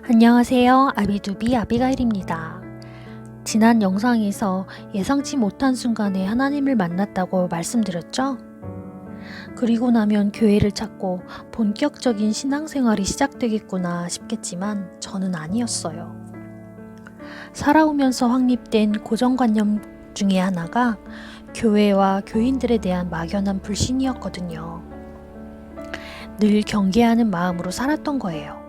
안녕하세요. 아비두비 아비가일입니다. 지난 영상에서 예상치 못한 순간에 하나님을 만났다고 말씀드렸죠? 그리고 나면 교회를 찾고 본격적인 신앙생활이 시작되겠구나 싶겠지만 저는 아니었어요. 살아오면서 확립된 고정관념 중에 하나가 교회와 교인들에 대한 막연한 불신이었거든요. 늘 경계하는 마음으로 살았던 거예요.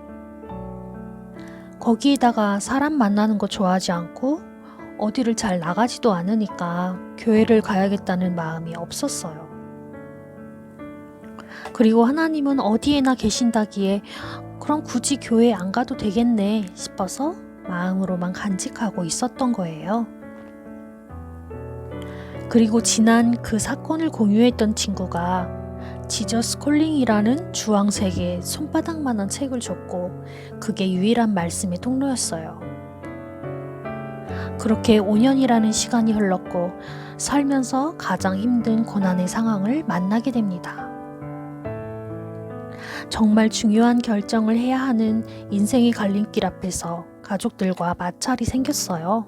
거기에다가 사람 만나는 거 좋아하지 않고 어디를 잘 나가지도 않으니까 교회를 가야겠다는 마음이 없었어요. 그리고 하나님은 어디에나 계신다기에 그럼 굳이 교회 안 가도 되겠네 싶어서 마음으로만 간직하고 있었던 거예요. 그리고 지난 그 사건을 공유했던 친구가 지저스 콜링이라는 주황색의 손바닥만한 책을 줬고 그게 유일한 말씀의 통로였어요. 그렇게 5년이라는 시간이 흘렀고 살면서 가장 힘든 고난의 상황을 만나게 됩니다. 정말 중요한 결정을 해야 하는 인생의 갈림길 앞에서 가족들과 마찰이 생겼어요.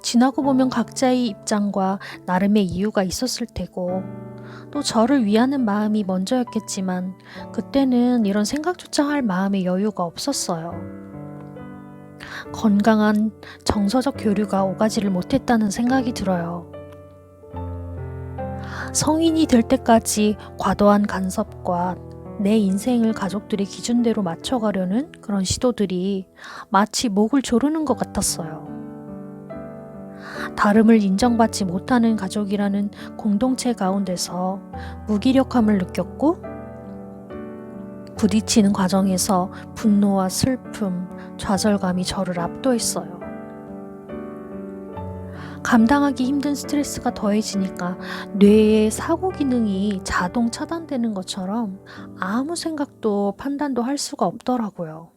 지나고 보면 각자의 입장과 나름의 이유가 있었을 테고 또 저를 위하는 마음이 먼저였겠지만 그때는 이런 생각조차 할 마음의 여유가 없었어요. 건강한 정서적 교류가 오가지를 못했다는 생각이 들어요. 성인이 될 때까지 과도한 간섭과 내 인생을 가족들의 기준대로 맞춰가려는 그런 시도들이 마치 목을 조르는 것 같았어요. 다름을 인정받지 못하는 가족이라는 공동체 가운데서 무기력함을 느꼈고 부딪히는 과정에서 분노와 슬픔, 좌절감이 저를 압도했어요. 감당하기 힘든 스트레스가 더해지니까 뇌의 사고 기능이 자동 차단되는 것처럼 아무 생각도 판단도 할 수가 없더라고요.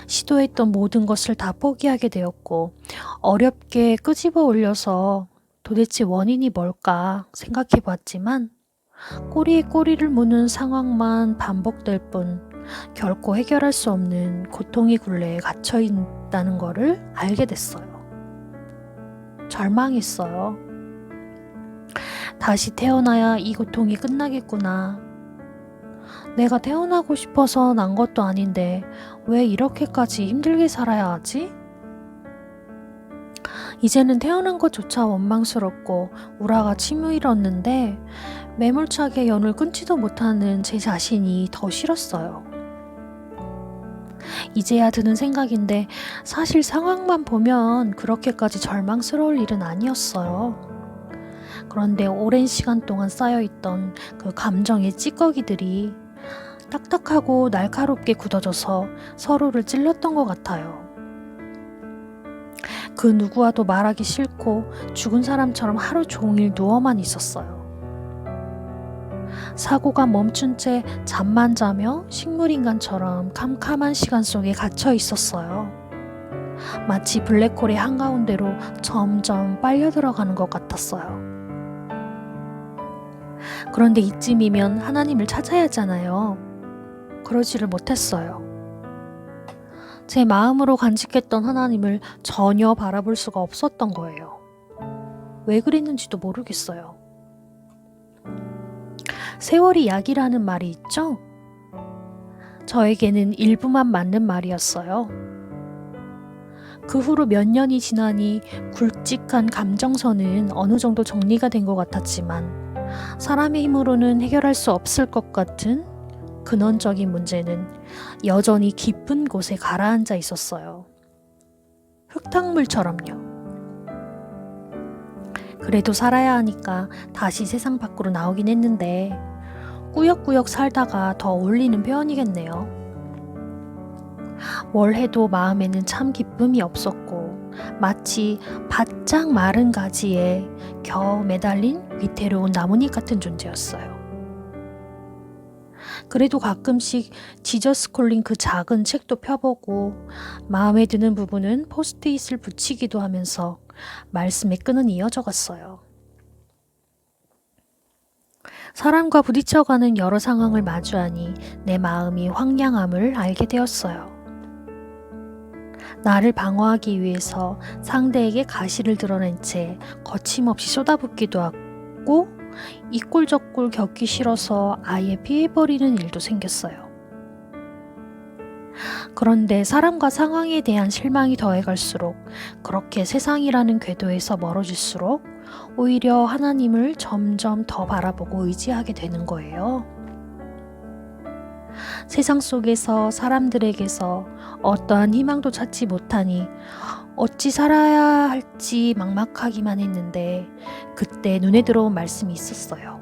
시도했던 모든 것을 다 포기하게 되었고 어렵게 끄집어 올려서 도대체 원인이 뭘까 생각해 보았지만 꼬리에 꼬리를 무는 상황만 반복될 뿐 결코 해결할 수 없는 고통의 굴레에 갇혀 있다는 것을 알게 됐어요. 절망했어요. 다시 태어나야 이 고통이 끝나겠구나. 내가 태어나고 싶어서 난 것도 아닌데 왜 이렇게까지 힘들게 살아야 하지? 이제는 태어난 것조차 원망스럽고 우라가 치밀었는데 매몰차게 연을 끊지도 못하는 제 자신이 더 싫었어요. 이제야 드는 생각인데 사실 상황만 보면 그렇게까지 절망스러울 일은 아니었어요. 그런데 오랜 시간 동안 쌓여있던 그 감정의 찌꺼기들이 딱딱하고 날카롭게 굳어져서 서로를 찔렀던 것 같아요. 그 누구와도 말하기 싫고 죽은 사람처럼 하루 종일 누워만 있었어요. 사고가 멈춘 채 잠만 자며 식물인간처럼 캄캄한 시간 속에 갇혀 있었어요. 마치 블랙홀의 한가운데로 점점 빨려 들어가는 것 같았어요. 그런데 이쯤이면 하나님을 찾아야 하잖아요. 그러지를 못했어요. 제 마음으로 간직했던 하나님을 전혀 바라볼 수가 없었던 거예요. 왜 그랬는지도 모르겠어요. 세월이 약이라는 말이 있죠? 저에게는 일부만 맞는 말이었어요. 그 후로 몇 년이 지나니 굵직한 감정선은 어느 정도 정리가 된 것 같았지만 사람의 힘으로는 해결할 수 없을 것 같은 근원적인 문제는 여전히 깊은 곳에 가라앉아 있었어요. 흙탕물처럼요. 그래도 살아야 하니까 다시 세상 밖으로 나오긴 했는데 꾸역꾸역 살다가 더 어울리는 표현이겠네요. 뭘 해도 마음에는 참 기쁨이 없었고 마치 바짝 마른 가지에 겨우 매달린 위태로운 나뭇잎 같은 존재였어요. 그래도 가끔씩 지저스 콜링 그 작은 책도 펴보고 마음에 드는 부분은 포스트잇을 붙이기도 하면서 말씀의 끈은 이어져 갔어요. 사람과 부딪혀가는 여러 상황을 마주하니 내 마음이 황량함을 알게 되었어요. 나를 방어하기 위해서 상대에게 가시를 드러낸 채 거침없이 쏟아붓기도 하고 이꼴저꼴 겪기 싫어서 아예 피해버리는 일도 생겼어요. 그런데 사람과 상황에 대한 실망이 더해갈수록 그렇게 세상이라는 궤도에서 멀어질수록 오히려 하나님을 점점 더 바라보고 의지하게 되는 거예요. 세상 속에서 사람들에게서 어떠한 희망도 찾지 못하니 어찌 살아야 할지 막막하기만 했는데 그때 눈에 들어온 말씀이 있었어요.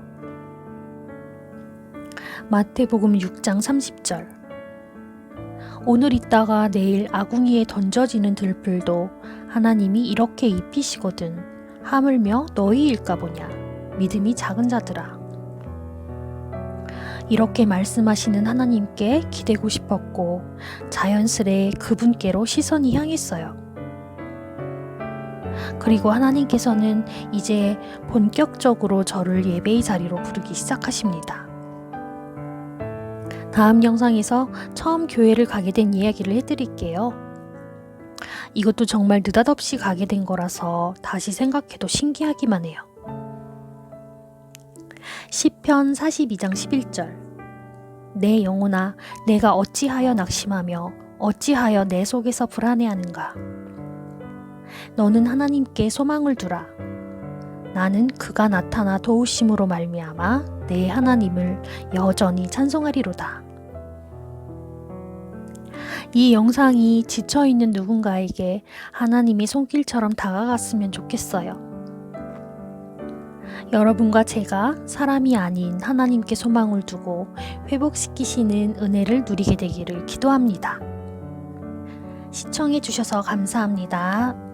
마태복음 6장 30절. 오늘 있다가 내일 아궁이에 던져지는 들풀도 하나님이 이렇게 입히시거든 하물며 너희일까 보냐. 믿음이 작은 자들아. 이렇게 말씀하시는 하나님께 기대고 싶었고 자연스레 그분께로 시선이 향했어요. 그리고 하나님께서는 이제 본격적으로 저를 예배의 자리로 부르기 시작하십니다. 다음 영상에서 처음 교회를 가게 된 이야기를 해드릴게요. 이것도 정말 느닷없이 가게 된 거라서 다시 생각해도 신기하기만 해요. 시편 42장 11절. 내 영혼아, 내가 어찌하여 낙심하며 어찌하여 내 속에서 불안해하는가. 너는 하나님께 소망을 두라. 나는 그가 나타나 도우심으로 말미암아 내 하나님을 여전히 찬송하리로다. 이 영상이 지쳐있는 누군가에게 하나님의 손길처럼 다가갔으면 좋겠어요. 여러분과 제가 사람이 아닌 하나님께 소망을 두고 회복시키시는 은혜를 누리게 되기를 기도합니다. 시청해 주셔서 감사합니다.